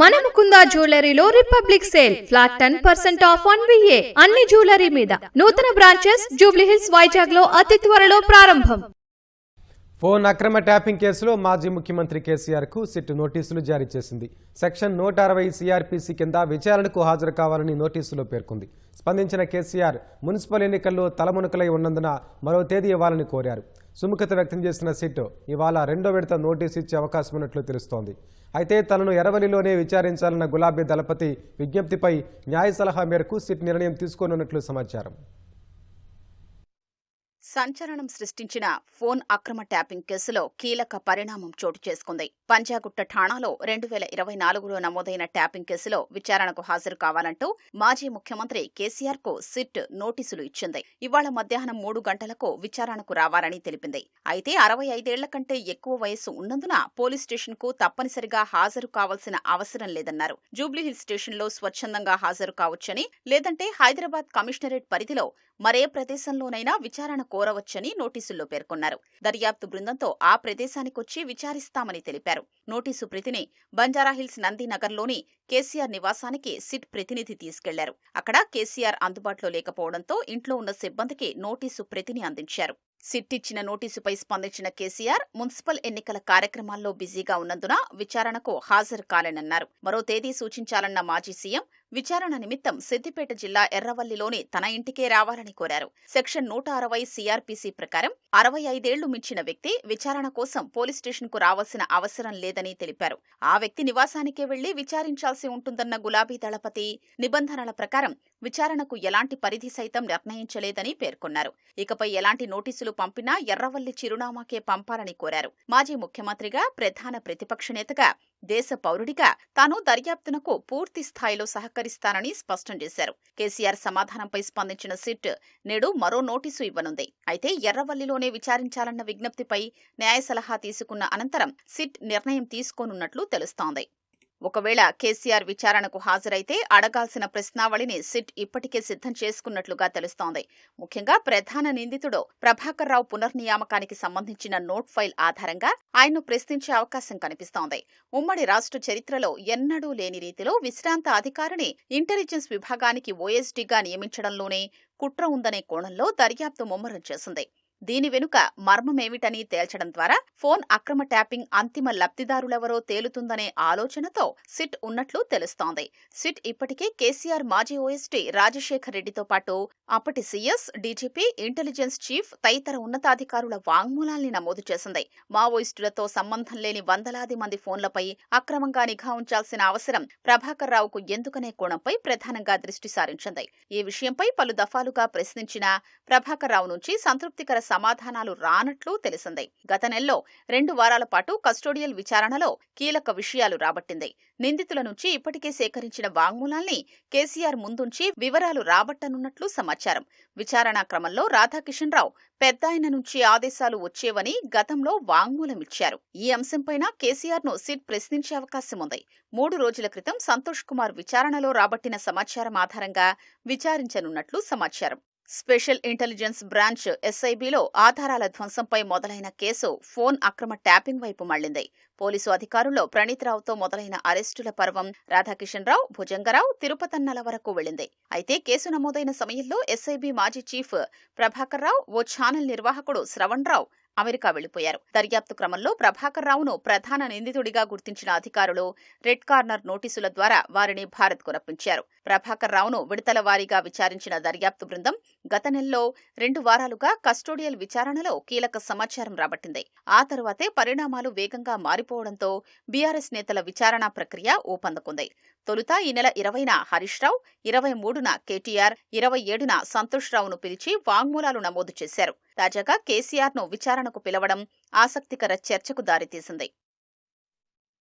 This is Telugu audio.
మన ముకుంద జ్యువెలరీలో republic sale flat 10% off on VA అన్ని జ్యువెలరీ మీద నూతన బ్రాంచెస్ జూబ్లీ హిల్స్ వైజాగ్ లో అతి త్వరలో ప్రారంభం. ఫోన్ అక్రమ ట్యాపింగ్ కేసులో మాజీ ముఖ్యమంత్రి కేసీఆర్ కు సిట్ నోటీసులు జారీ చేసింది. సెక్షన్ 160 సిఆర్పిసి కింద విచారణకు హాజరు కావాలని నోటీసులో పేర్కొంది. స్పందించిన కేసీఆర్ మున్సిపల్ ఎన్నికల్లో తలమునకలై ఉన్నందున మరో తేదీ ఇవ్వాలని కోరారు. సుముఖత వ్యక్తం చేసిన సిట్ ఇవాళ రెండో విడత నోటీసు ఇచ్చే అవకాశం ఉన్నట్లు తెలుస్తోంది. అయితే తనను ఎర్రవల్లిలోనే విచారించాలన్న గులాబీ దళపతి విజ్ఞప్తిపై న్యాయ సలహా మేరకు సిట్ నిర్ణయం తీసుకోనున్నట్లు సమాచారం. సంచలనం సృష్టించిన ఫోన్ అక్రమ ట్యాపింగ్ కేసులో కీలక పరిణామం చోటు చేసుకుంది. పంజాగుట్ట ఠాణాలో 2024లో నమోదైన ట్యాపింగ్ కేసులో విచారణకు హాజరు కావాలంటూ మాజీ ముఖ్యమంత్రి కేసీఆర్ కు సిట్ నోటీసులు ఇచ్చింది. ఇవాళ మధ్యాహ్నం 3 గంటలకు విచారణకు రావాలని తెలిపింది. అయితే 65 ఏళ్ల కంటే ఎక్కువ వయస్సు ఉన్నందున పోలీస్ స్టేషన్ కు తప్పనిసరిగా హాజరు కావాల్సిన అవసరం లేదన్నారు. జూబ్లీహిల్స్ స్టేషన్లో స్వచ్ఛందంగా హాజరు కావచ్చని, లేదంటే హైదరాబాద్ కమిషనరేట్ పరిధిలో మరే ప్రదేశంలోనైనా విచారణ కోరవచ్చని నోటీసుల్లో పేర్కొన్నారు. దర్యాప్తు బృందంతో ఆ ప్రదేశానికొచ్చి విచారిస్తామని తెలిపారు. నోటీసు ప్రతిని బంజారాహిల్స్ నందినగర్లోని కేసీఆర్ నివాసానికి సిట్ ప్రతినిధి తీసుకెళ్లారు. అక్కడ కేసీఆర్ అందుబాటులో లేకపోవడంతో ఇంట్లో ఉన్న సిబ్బందికి నోటీసు ప్రతిని అందించారు. సిట్ ఇచ్చిన నోటీసుపై స్పందించిన కేసీఆర్ మున్సిపల్ ఎన్నికల కార్యక్రమాల్లో బిజీగా ఉన్నందున విచారణకు హాజరు కాలేనన్నారు. మరో తేదీ సూచించాలన్న మాజీ సీఎం విచారణ నిమిత్తం సిద్దిపేట జిల్లా ఎర్రవల్లిలోని తన ఇంటికే రావాలని కోరారు. సెక్షన్ 160 సిఆర్పిసి ప్రకారం 65 ఏళ్లు మించిన వ్యక్తి విచారణ కోసం పోలీస్ స్టేషన్ కు రావాల్సిన అవసరం లేదని తెలిపారు. ఆ వ్యక్తి నివాసానికే వెళ్లి విచారించాల్సి ఉంటుందన్న గులాబీ దళపతి నిబంధనల ప్రకారం విచారణకు ఎలాంటి పరిధి సైతం నిర్ణయించలేదని పేర్కొన్నారు. ఇకపై ఎలాంటి నోటీసులు పంపినా ఎర్రవల్లి చిరునామాకే పంపాలని కోరారు. మాజీ ముఖ్యమంత్రిగా, ప్రధాన ప్రతిపక్ష నేతగా, దేశ పౌరుడిగా తాను దర్యాప్తునకు పూర్తి స్థాయిలో సహకరిస్తానని స్పష్టం చేశారు. కేసీఆర్ సమాధానంపై స్పందించిన సిట్ నేడు మరో నోటీసు ఇవ్వనుంది. అయితే ఎర్రవల్లిలోనే విచారించాలన్న విజ్ఞప్తిపై న్యాయ సలహా తీసుకున్న అనంతరం సిట్ నిర్ణయం తీసుకోనున్నట్లు తెలుస్తోంది. ఒకవేళ కేసీఆర్ విచారణకు హాజరైతే అడగాల్సిన ప్రశ్నావళిని సిట్ ఇప్పటికే సిద్ధం చేసుకున్నట్లుగా తెలుస్తోంది. ముఖ్యంగా ప్రధాన నిందితుడు ప్రభాకర్ రావు పునర్నియామకానికి సంబంధించిన నోట్ ఫైల్ ఆధారంగా ఆయన్ను ప్రశ్నించే అవకాశం కనిపిస్తోంది. ఉమ్మడి రాష్ట్ర చరిత్రలో ఎన్నడూ లేని రీతిలో విశ్రాంత అధికారిని ఇంటెలిజెన్స్ విభాగానికి ఓఎస్డీగా నియమించడంలోనే కుట్ర ఉందనే కోణంలో దర్యాప్తు ముమ్మరం చేసింది. దీని వెనుక మర్మమేమిటని తేల్చడం ద్వారా ఫోన్ అక్రమ ట్యాపింగ్ అంతిమ లబ్ధిదారులెవరో తేలుతుందనే ఆలోచనతో సిట్ ఉన్నట్లు తెలుస్తోంది. సిట్ ఇప్పటికే కేసీఆర్ మాజీ ఓఎస్డీ రాజశేఖర్ రెడ్డితో పాటు అప్పటి సీఎస్, డీజీపీ, ఇంటెలిజెన్స్ చీఫ్ తదితర ఉన్నతాధికారుల వాంగ్మూలాల్ని నమోదు చేసింది. మావోయిస్టులతో సంబంధం లేని వందలాది మంది ఫోన్లపై అక్రమంగా నిఘా ఉంచాల్సిన అవసరం ప్రభాకర్ రావుకు ఎందుకనే కోణంపై ప్రధానంగా దృష్టి సారించింది. ఈ విషయంపై పలు దఫాలుగా ప్రశ్నించిన ప్రభాకర్ రావు నుంచి సంతృప్తికర సమాధానాలు రానట్లు తెలిసింది. గత నెలలో 2 వారాల పాటు కస్టోడియల్ విచారణలో కీలక విషయాలు రాబట్టింది. నిందితుల నుంచి ఇప్పటికే సేకరించిన వాంగ్మూలాల్ని కేసీఆర్ ముందుంచి వివరాలు రాబట్టనున్నట్లు సమాచారం. విచారణ క్రమంలో రాధాకిషన్ రావు పెద్దాయన నుంచి ఆదేశాలు వచ్చేవని గతంలో వాంగ్మూలమిచ్చారు. ఈ అంశంపైన కేసీఆర్ ను సిట్ ప్రశ్నించే అవకాశం ఉంది. 3 రోజుల క్రితం సంతోష్ కుమార్ విచారణలో రాబట్టిన సమాచారం ఆధారంగా విచారించనున్నట్లు సమాచారం. స్పెషల్ ఇంటెలిజెన్స్ బ్రాంచ్ ఎస్ఐబిలో ఆధారాల ధ్వంసంపై మొదలైన కేసు ఫోన్ అక్రమ ట్యాపింగ్ వైపు మళ్లింది. పోలీసు అధికారుల్లో ప్రణీత్ రావుతో మొదలైన అరెస్టుల పర్వం రాధాకిషన్ రావు, భుజంగరావు, తిరుపతన్నల వరకు వెళ్లింది. అయితే కేసు నమోదైన సమయంలో ఎస్ఐబి మాజీ చీఫ్ ప్రభాకర్ రావు, ఓ ఛానల్ నిర్వాహకుడు శ్రవణ్ రావు అమెరికా వెళ్లిపోయారు. దర్యాప్తు క్రమంలో ప్రభాకర్ రావును ప్రధాన నిందితుడిగా గుర్తించిన అధికారులు రెడ్ కార్నర్ నోటీసుల ద్వారా వారిని భారత్కు రప్పించారు. ప్రభాకర్ రావును విడతల వారీగా విచారించిన దర్యాప్తు బృందం గత నెలలో 2 వారాలుగా కస్టోడియల్ విచారణలో కీలక సమాచారం రాబట్టింది. ఆ తర్వాతే పరిణామాలు వేగంగా మారిపోవడంతో బీఆర్ఎస్ నేతల విచారణ ప్రక్రియ ఊపందుకుంది. తొలుత ఈ నెల 20న హరీష్ రావు, 23న కేటీఆర్, 27న సంతోష్ రావును పిలిచి వాంగ్మూలాలు నమోదు చేశారు. తాజాగా కేసీఆర్ ను విచారణకు పిలవడం ఆసక్తికర చర్చకు దారితీసింది.